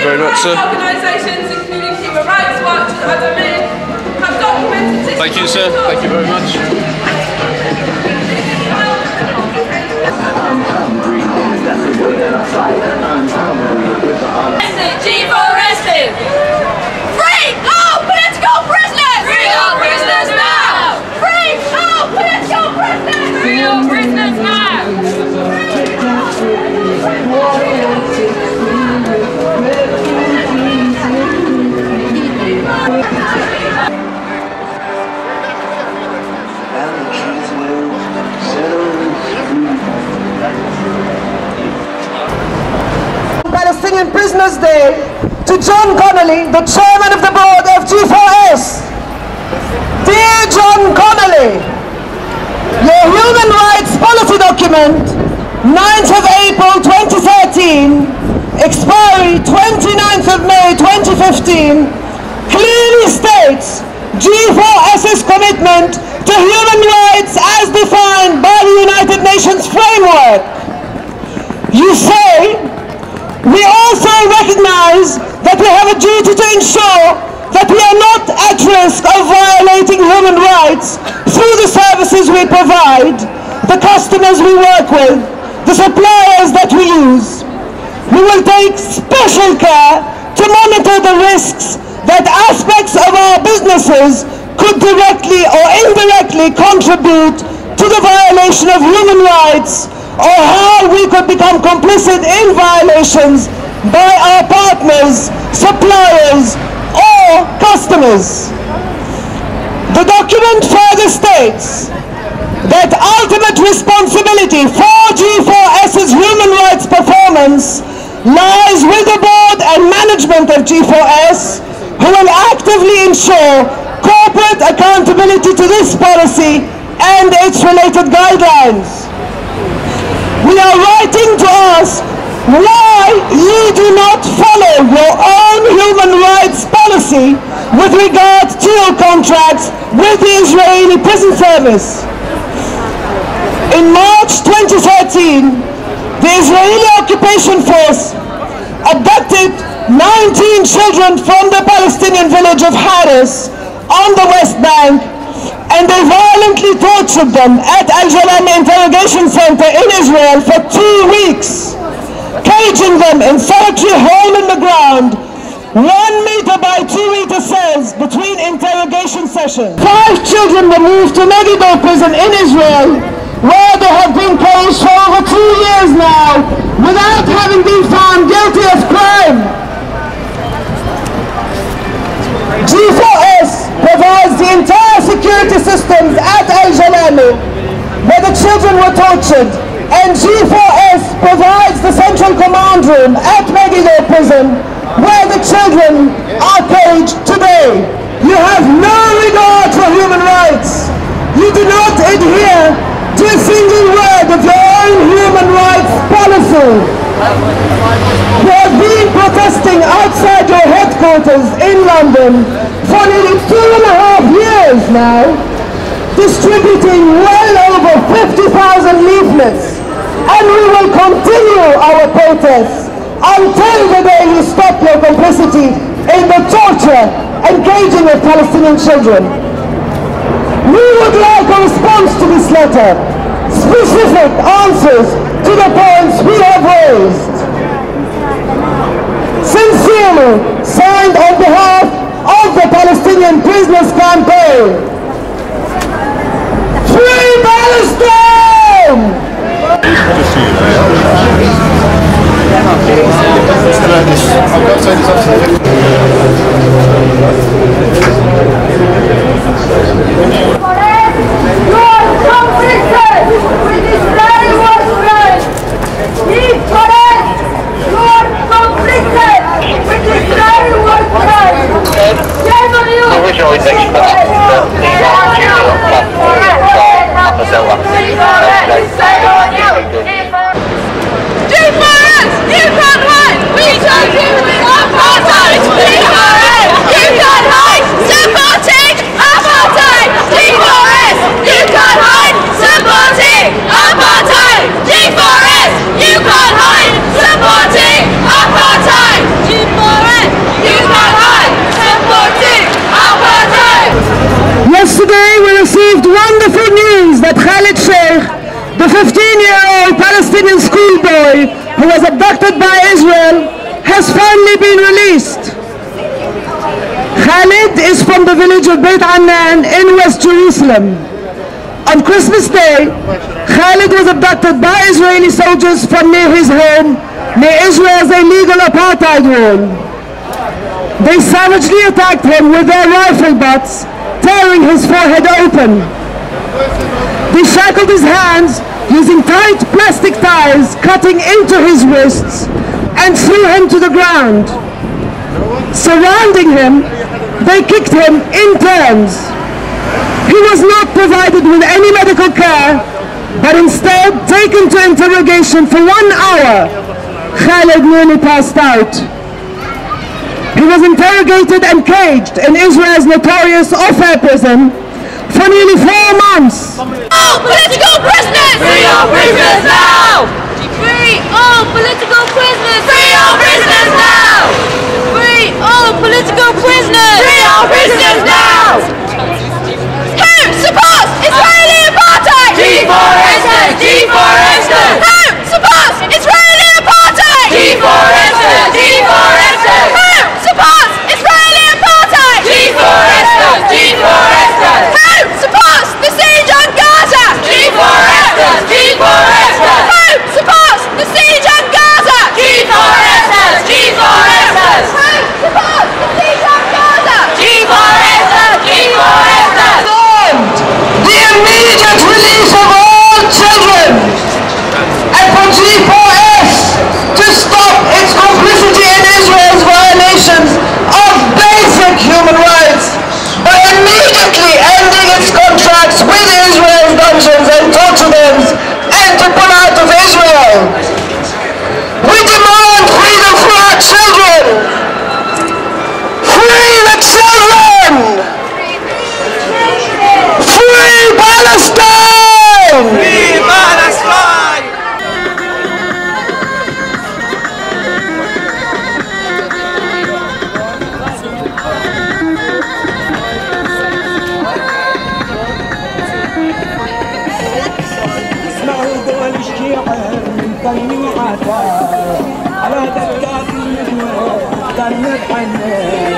very much, sir. Organisations, including human rights watch and other men, have documented this. Thank you, sir. Thank you very much. G4 arrested! Free all political prisoners! Free all prisoners now! Free all political prisoners! Free all prisoners now! Palestinian Prisoners Day to John Connolly, the chairman of the board of G4S. Dear John Connolly, your human rights policy document, 9th of April 2013, expiry 29th of May 2015, clearly states G4S's commitment to human rights as defined by the United Nations framework. You say, we also recognize that we have a duty to ensure that we are not at risk of violating human rights through the services we provide, the customers we work with, the suppliers that we use. We will take special care to monitor the risks that aspects of our businesses could directly or indirectly contribute to the violation of human rights, or how we could become complicit in violations by our partners, suppliers, or customers. The document further states that ultimate responsibility for G4S's human rights performance lies with the board and management of G4S, who will actively ensure corporate accountability to this policy and its related guidelines. We are writing to ask why you do not follow your own human rights policy with regard to your contracts with the Israeli prison service. In March 2013, the Israeli occupation force abducted 19 children from the Palestinian village of Haris on the West Bank, and they violently tortured them at Al-Jalal interrogation center in Israel for 2 weeks, caging them in solitary hole in the ground, 1 meter by 2 meter cells between interrogation sessions. 5 children were moved to Megiddo prison in Israel, where they have been caged for over 2 years now, without having been found guilty of crime. G4S provides the entire security systems at Al-Jalal, where the children were tortured, and G4S provides the central command room at Megiddo prison, where the children are caged today. You have no regard for human rights. You do not adhere to a single word of your own human rights policy. You have been protesting outside your headquarters in London for nearly 2.5 years now, distributing well over 50,000 leaflets, and we will continue our protests until the day you stop your complicity in the torture and caging of Palestinian children. We would like a response to this letter, specific answers to the points we have raised. Sincerely, signed on behalf of the Palestinian Prisoners Campaign. Free Palestine! You can't hide! The 15-year-old Palestinian schoolboy who was abducted by Israel has finally been released. Khalid is from the village of Beit Annan in West Jerusalem. On Christmas Day, Khalid was abducted by Israeli soldiers from near his home, near Israel's illegal apartheid wall. They savagely attacked him with their rifle butts, tearing his forehead open. They shackled his hands using tight plastic ties, cutting into his wrists, and threw him to the ground. Surrounding him, they kicked him in turns. He was not provided with any medical care, but instead taken to interrogation for 1 hour. Khalid nearly passed out. He was interrogated and caged in Israel's notorious off-air prison for nearly 4 months. All political prisoners! Free all prisoners now! Free all political prisoners! Free all prisoners now! Free all political prisoners! Free all prisoners now! Who supports Israeli apartheid? Deforested! Deforested! Who supports Israeli apartheid? Deforested! Deforested! Who supports Israeli apartheid? Deforested! Deforested! Who supports the siege on Gaza? Deforested! Deforested! Who supports the siege on Gaza? Deforested! Deforested! Who supports the siege on Gaza? Deforested! Deforested! The immediate release of all children, and for G4S to stop its complicity in Israel's violations of basic human rights by immediately ending its contracts with Israel's dungeons and torture dens, and to pull out of Israel. We demand freedom for our children! Free the children! Free Palestine! Free Palestine! اسمعوا دول الشيعة من تلميعاتها على دكات الندوة تنت عنها